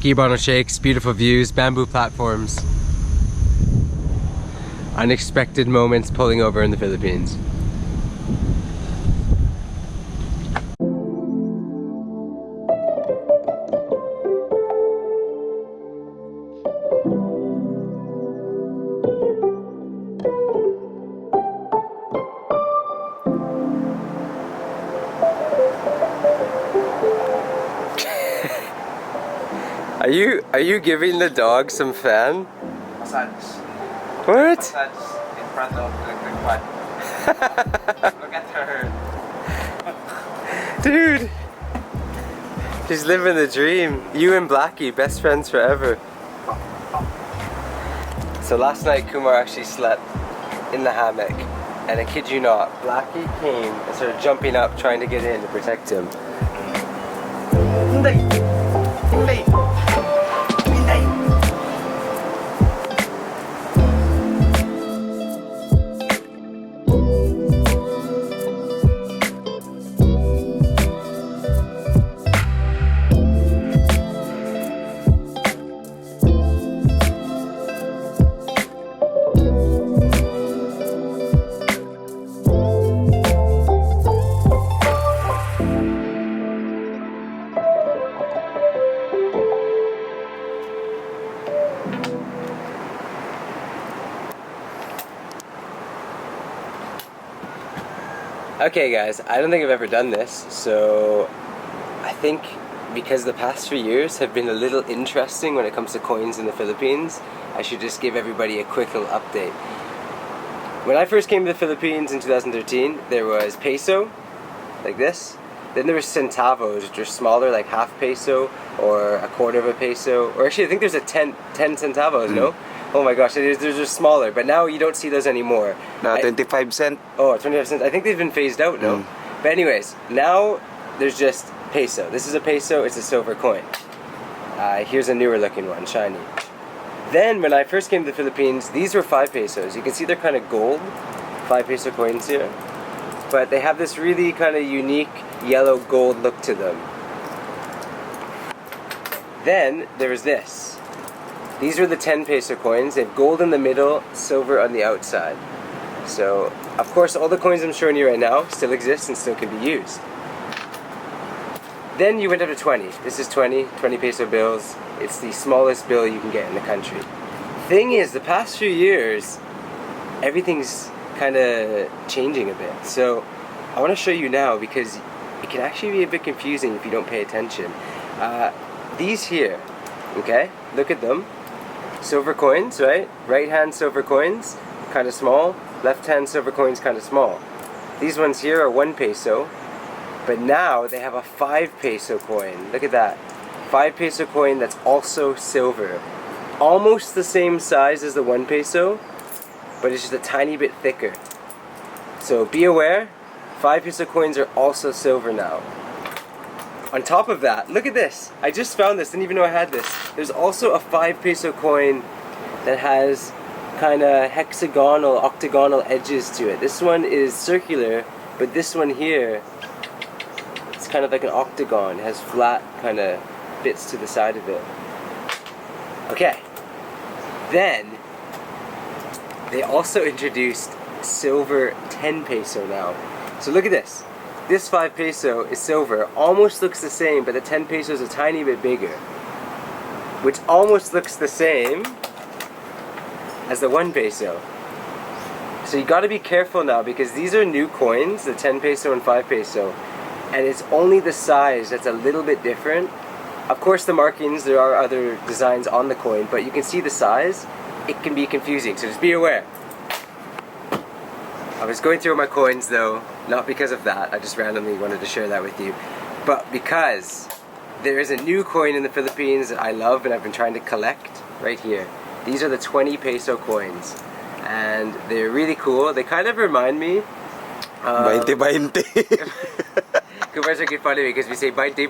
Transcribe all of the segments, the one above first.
Cubano shakes, beautiful views, bamboo platforms. Unexpected moments pulling over in the Philippines. Are you giving the dog some fan? Massage. What? Massage in front of the quad. Look at her. Dude! She's living the dream. You and Blackie, best friends forever. So last night Kumar actually slept in the hammock, and I kid you not, Blackie came and started jumping up trying to get in to protect him. Okay guys, I don't think I've ever done this, so I think because the past few years have been a little interesting when it comes to coins in the Philippines, I should just give everybody a quick little update. When I first came to the Philippines in 2013, there was peso, like this. Then there was centavos, which are smaller, like half peso or a quarter of a peso. Or actually, I think there's a 10 centavos, no? Oh my gosh, they're just smaller, but now you don't see those anymore. 25 cent. Oh, 25 cents. I think they've been phased out, no? But anyways, now there's just peso. This is a peso, it's a silver coin. Here's a newer looking one, shiny. Then when I first came to the Philippines, these were 5 pesos. You can see they're kind of gold, 5 peso coins here. But they have this really kind of unique yellow gold look to them. Then there was this. These were the 10 peso coins. They have gold in the middle, silver on the outside. So, of course, all the coins I'm showing you right now still exist and still can be used. Then you went up to 20. This is 20 peso bills. It's the smallest bill you can get in the country. Thing is, the past few years, everything's kind of changing a bit. So, I want to show you now because it can actually be a bit confusing if you don't pay attention. These here, okay, look at them. Silver coins, right? Right hand silver coins, kind of small. Left hand silver coins, kind of small. These ones here are 1 peso, but now they have a 5 peso coin. Look at that. 5 peso coin that's also silver. Almost the same size as the 1 peso, but it's just a tiny bit thicker. So be aware, 5 peso coins are also silver now. On top of that, look at this. I just found this, didn't even know I had this. There's also a 5 peso coin that has kind of hexagonal, octagonal edges to it. This one is circular, but this one here, it's kind of like an octagon. It has flat kind of bits to the side of it. Okay. Then, they also introduced silver 10 peso now. So look at this. This 5 peso is silver, almost looks the same, but the 10 peso is a tiny bit bigger. Which almost looks the same as the 1 peso. So you gotta be careful now because these are new coins, the 10 peso and 5 peso, and it's only the size that's a little bit different. Of course the markings, there are other designs on the coin, but you can see the size, it can be confusing, so just be aware. I was going through my coins though, not because of that, I just randomly wanted to share that with you, but because there is a new coin in the Philippines that I love and I've been trying to collect right here. These are the 20 peso coins, and they're really cool. They kind of remind me 20. Kumar's are funny because we say 20.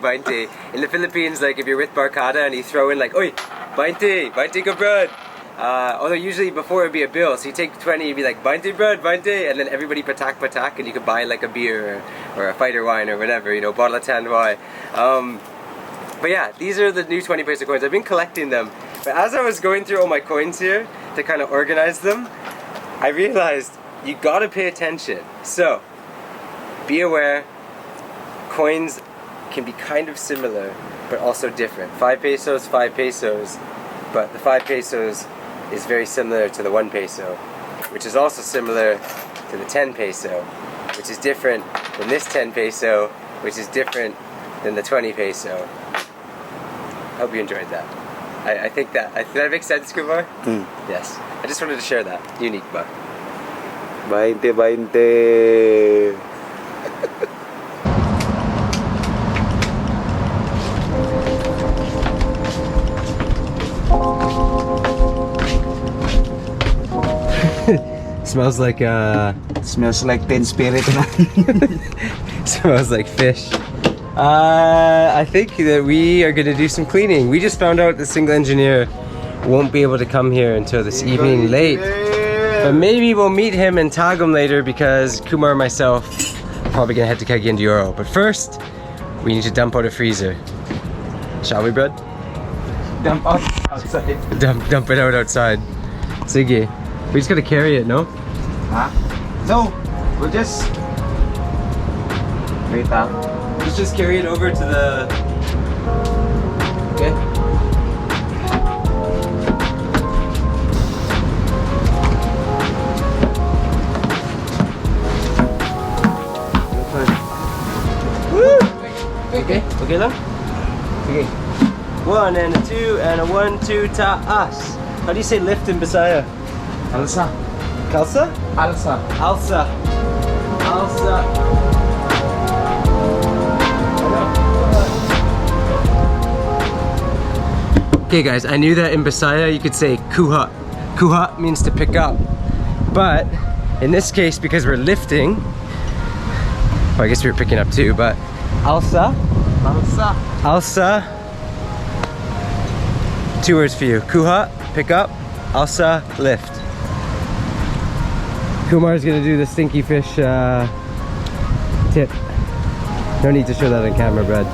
In the Philippines, like if you're with Barkada and you throw in like, Oy, 20 ka brad. Although usually before it'd be a bill, so you take 20, you'd be like 20 brad, 20, and then everybody patak, and you could buy like a beer or a fighter wine or whatever, you know, bottle of Tanduay. But yeah, these are the new 20 peso coins. I've been collecting them. But as I was going through all my coins here to kind of organize them, I realized you gotta pay attention. So, be aware, coins can be kind of similar, but also different. 5 pesos, 5 pesos. But the 5 pesos is very similar to the 1 peso, which is also similar to the 10 peso, which is different than this 10 peso, which is different than the 20 peso. Hope you enjoyed that. I think that, did that make sense, Kumar? Yes. I just wanted to share that. Unique, but. 20, 20. Smells like Smells like 10 spirit na. smells like fish. I think that we are gonna do some cleaning. We just found out the single engineer won't be able to come here until this evening late. But maybe we'll meet him and tag him later because Kumar and myself are probably gonna head to Cagayan de Oro. But first, we need to dump out a freezer. Shall we, bud? Dump out outside. Dump it out outside. Sige. We just gotta carry it, no? Huh? No, we'll just... Wait up. Let's just carry it over to the... Okay. Woo! Okay, okay lang? Okay. 1 and a 2 and a 1, 2, taas. How do you say lift in Bisaya? Alsa. Kalsa? Alsa. Alsa. Alsa. Okay guys, I knew that in Bisaya you could say kuha. Kuha means to pick up. But in this case, because we're lifting, well, I guess we were picking up too, but alsa. Alsa. Alsa. 2 words for you. Kuha, pick up. Alsa, lift. Kumar's gonna do the stinky fish tip. No need to show that on camera, Brad.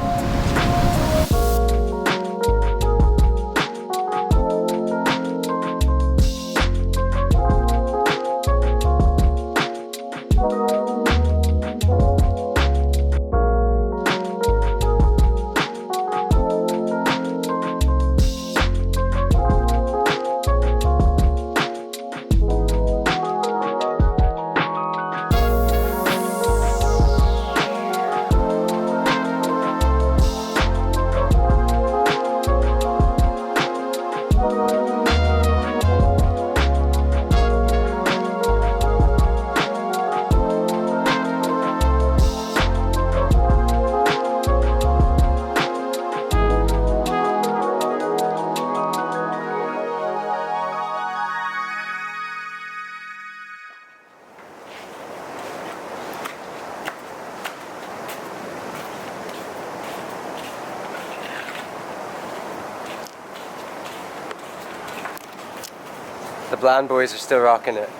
The Blaan boys are still rocking it.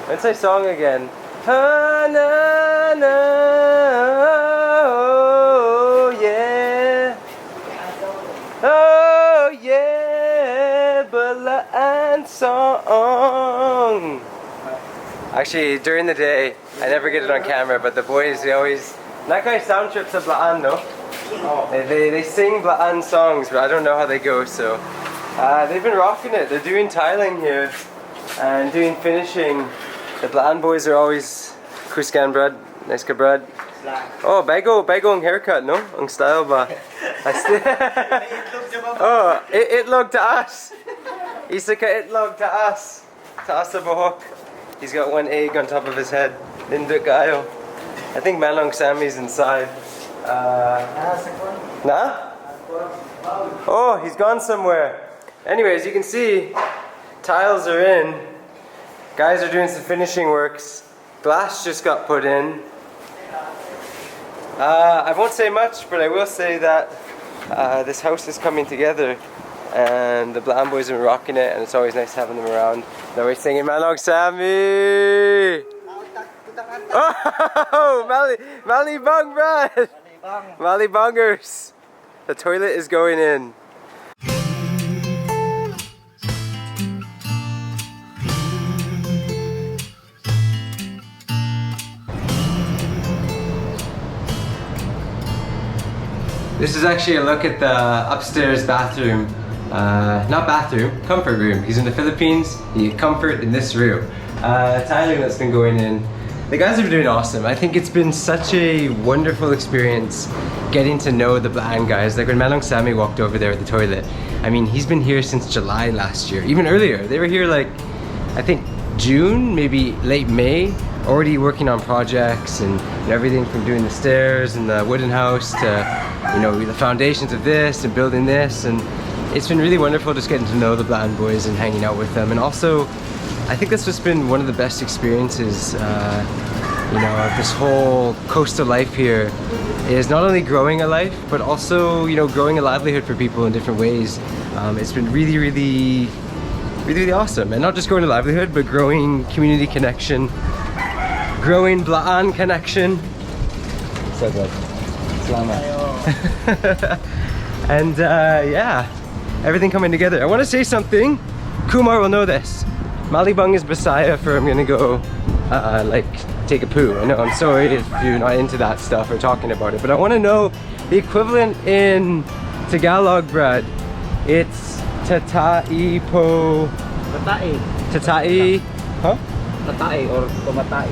Let's say song again. Ha, na, na, oh yeah. Oh yeah, Blaan song. Actually, during the day, I never get it on camera, but the boys, they always... Nakay sound trips of Blaan, no? They sing Blaan songs, but I don't know how they go, so... they've been rocking it. They're doing tiling here and doing finishing. The Blaan boys are always kuskan brad, nice ka brad. Oh, bago ang haircut, no? Ang style ba? Oh, itlog taas. Isa ka itlog taas. Taas sa buhok. He's got 1 egg on top of his head. Lindut kaayo. I think Manong Sammy's inside. Nah? Oh, he's gone somewhere. Anyways, you can see tiles are in. Guys are doing some finishing works. Glass just got put in. I won't say much, but I will say that this house is coming together and the Blaan boys are rocking it, and it's always nice having them around. They're always singing Manong Sammy! Oh, Mali Bang Brad! Mali Bangers! The toilet is going in. This is actually a look at the upstairs bathroom. Not bathroom, comfort room. Because in the Philippines, you get comfort in this room. Tiling that's been going in. The guys have been doing awesome. I think it's been such a wonderful experience getting to know the Blaan guys. Like when Manong Sammy walked over there at the toilet, I mean, he's been here since July last year, even earlier. They were here like, I think June, maybe late May, already working on projects and everything from doing the stairs and the wooden house to, you know, the foundations of this and building this. And it's been really wonderful just getting to know the Blaan boys and hanging out with them. And also, I think that's just been one of the best experiences, you know, of this whole coastal life here, is not only growing a life, but also, you know, growing a livelihood for people in different ways. It's been really awesome. And not just growing a livelihood, but growing community connection, growing Blaan connection. So good. Salamat. And yeah, everything coming together. I want to say something. Kumar will know this. Malibang is Bisaya for I'm gonna go like take a poo. I know, I'm sorry if you're not into that stuff or talking about it, but I want to know the equivalent in Tagalog, Brad. It's tatai po. Tatai. Tatai. Huh? Tatai or tumatai.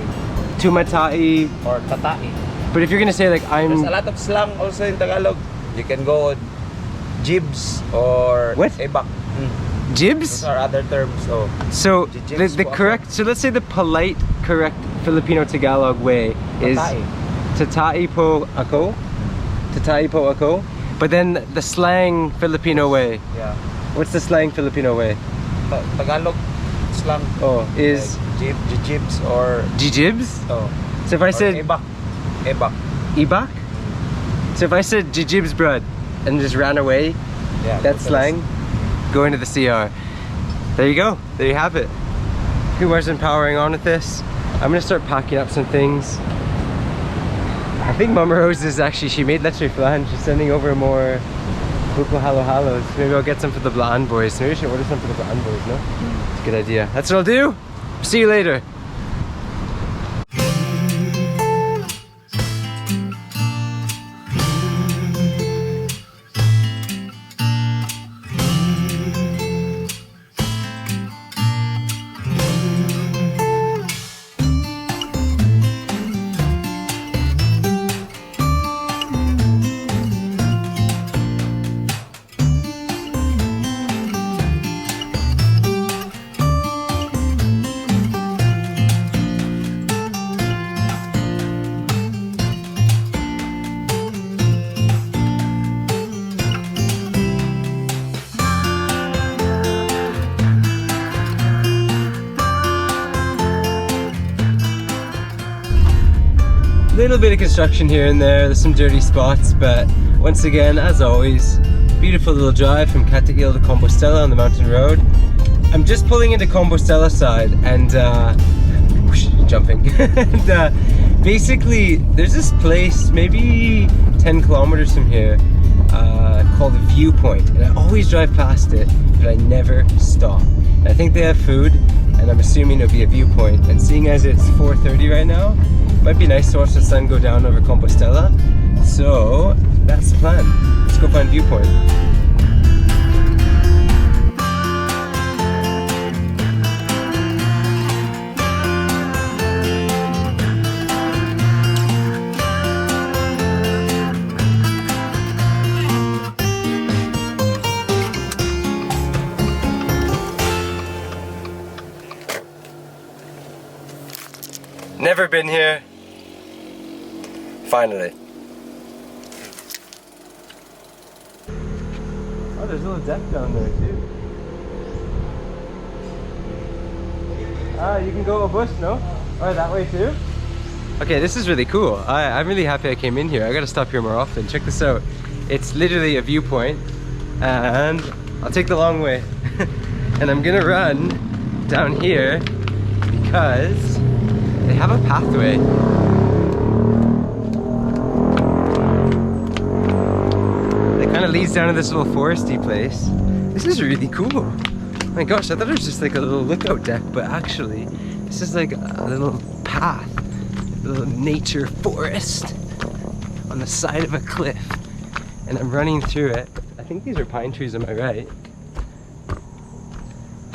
Tumatai. Or tatai. But if you're gonna say like There's a lot of slang also in Tagalog. You can go jibs or What? ebak. Jibs? Those are other terms. So Jibs the po correct, so let's say the polite, correct Filipino Tagalog way is tatai po ako. Tatai po ako. But then the slang Filipino way. Yeah. What's the slang Filipino way? Tagalog slang. Oh, is like jibs or jijibs? oh. So if I Or said ebak. Ebak. ibak? So if I said jijibs, brud, and just ran away, Yeah. that's slang. Going to the CR. There you go. There you have it. Kumar's empowering on with this. I'm gonna start packing up some things. I think Mama Rose is actually, she made leche flan. She's sending over more buko halo halos. Maybe I'll get some for the Blaan boys. Maybe I should order some for the Blaan boys, no? It's a good idea. That's what I'll do. See you later. Little bit of construction here and there, there's some dirty spots, but once again, as always, beautiful little drive from Cagayan to Compostela on the mountain road. I'm just pulling into Compostela side and whoosh, jumping. And basically, there's this place, maybe 10 kilometers from here, called Viewpoint, and I always drive past it, but I never stop. And I think they have food, and I'm assuming it'll be a viewpoint. And seeing as it's 4:30 right now, might be nice to watch the sun go down over Compostela. So that's the plan. Let's go find Viewpoint. Never been here. Finally. Oh, there's a little deck down there too. Ah, you can go a bush, no? Oh, that way too? Okay, this is really cool. I'm really happy I came in here. I gotta stop here more often. Check this out. It's literally a viewpoint, and I'll take the long way. And I'm gonna run down here because they have a pathway. leads down to this little foresty place. This is really cool. Oh my gosh, I thought it was just like a little lookout deck, but actually, this is like a little path, a little nature forest on the side of a cliff. And I'm running through it. I think these are pine trees on my right.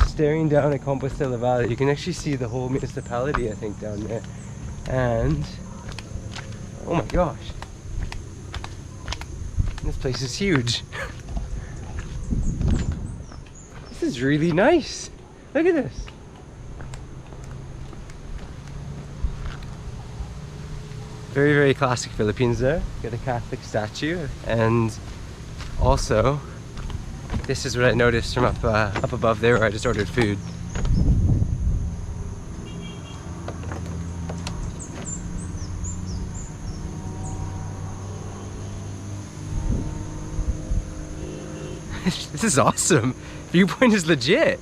Staring down at Compostela Valley. You can actually see the whole municipality, I think, down there. And, oh my gosh. This place is huge. This is really nice. Look at this. Very, very classic Philippines there. Got a Catholic statue, and also this is what I noticed from up above there where I just ordered food. This is awesome. Viewpoint is legit.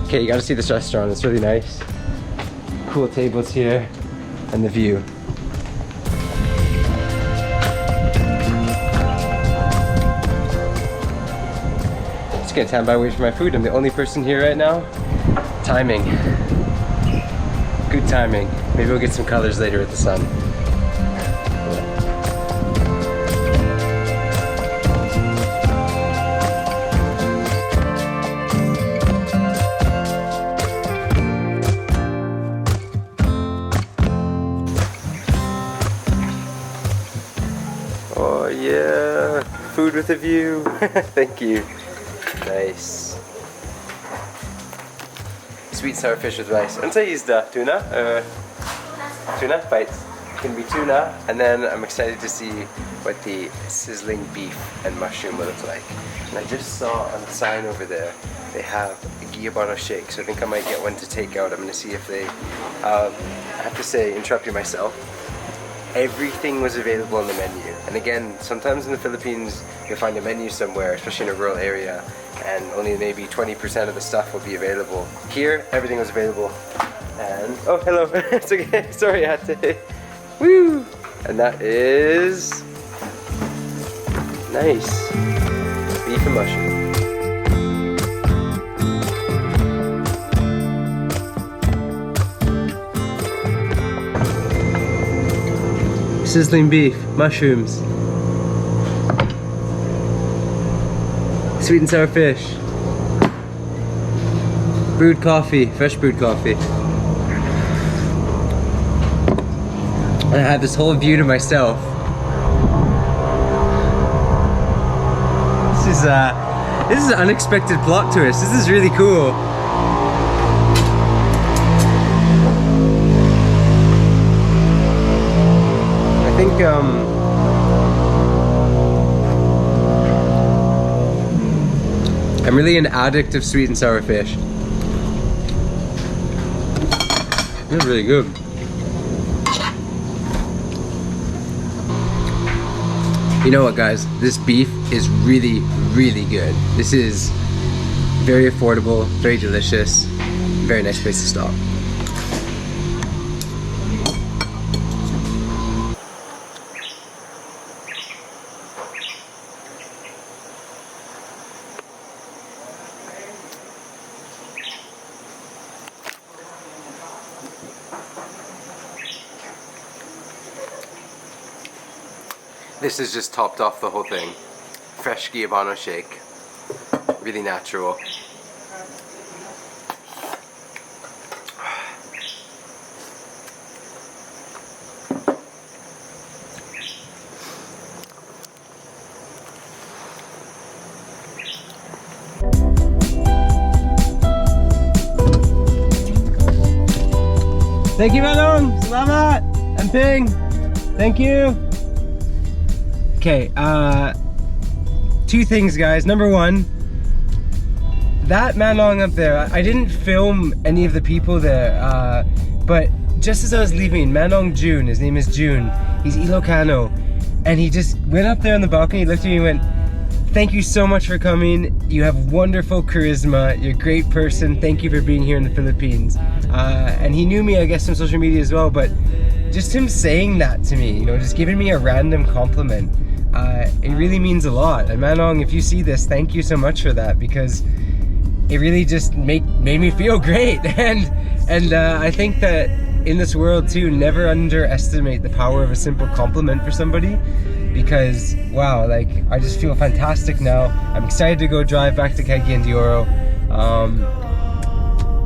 Okay, you gotta see this restaurant, it's really nice. Cool tables here, and the view. Just gonna stand by wait for my food. I'm the only person here right now. Timing. Good timing. Maybe we'll get some colors later with the sun. Oh yeah, food with a view. Thank you. Nice. Sweet sour fish with rice. And say the tuna. Tuna bites. Can be tuna. And then I'm excited to see what the sizzling beef and mushroom will look like. And I just saw on the sign over there they have a Guiabano shake, so I think I might get one to take out. I'm gonna see if they. I have to say, interrupting myself. Everything was available on the menu. And again, sometimes in the Philippines, you'll find a menu somewhere, especially in a rural area, and only maybe 20% of the stuff will be available. Here, everything was available. And, oh, hello, it's okay, sorry, I had to, woo! And that is, nice, beef and mushroom. Sizzling beef, mushrooms, sweet and sour fish, brewed coffee, fresh brewed coffee. And I have this whole view to myself. This is an unexpected plot twist. This is really cool. I think I'm really an addict of sweet and sour fish. It's really good. You know what, guys? This beef is really, really good. This is very affordable, very delicious, very nice place to stop. This has just topped off the whole thing. Fresh Guiabano shake. Really natural. Thank you, Manong. Salamat. And Ping. Thank you. Okay, 2 things, guys. Number 1, that Manong up there, I didn't film any of the people there, but just as I was leaving, Manong June, his name is June, he's Ilocano, and he just went up there on the balcony, looked at me and went, "Thank you so much for coming. You have wonderful charisma. You're a great person. Thank you for being here in the Philippines." And he knew me, I guess, from social media as well, but just him saying that to me, you know, just giving me a random compliment, it really means a lot. And Manong, if you see this, thank you so much for that, because it really just made me feel great. And I think that in this world too, never underestimate the power of a simple compliment for somebody, because wow, like, I just feel fantastic now. I'm excited to go drive back to Cagayan de Oro.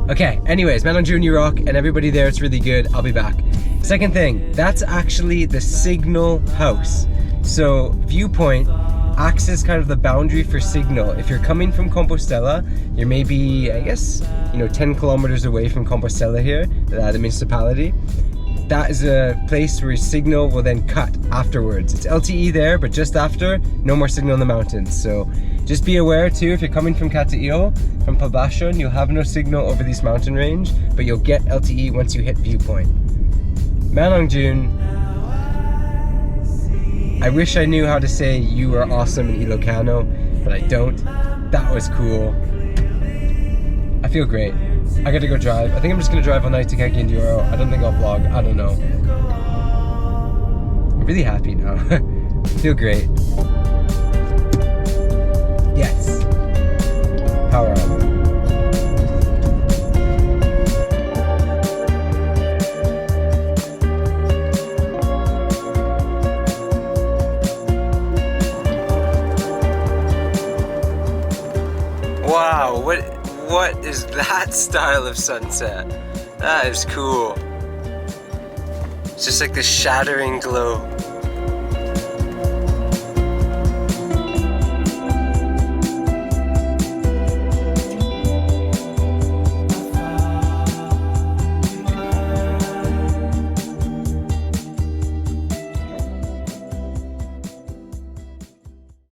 Okay, anyways, Manong June, you rock, and everybody there, it's really good. I'll be back. Second thing, that's actually the Signal House. So Viewpoint acts as kind of the boundary for Signal. If you're coming from Compostela, you're maybe, I guess, 10 kilometers away from Compostela here, the municipality. That is a place where Signal will then cut afterwards. It's LTE there, but just after, no more signal in the mountains. So just be aware too, if you're coming from Cagayan, from Poblacion, you'll have no signal over this mountain range, but you'll get LTE once you hit Viewpoint. Manong June, I wish I knew how to say you are awesome in Ilocano, but I don't. That was cool. I feel great. I gotta go drive. I think I'm just gonna drive all night to Cagayan de Oro. I don't think I'll vlog. I don't know. I'm really happy now. I feel great. Yes. Power up. Wow, what is that style of sunset? That is cool. It's just like the shattering glow.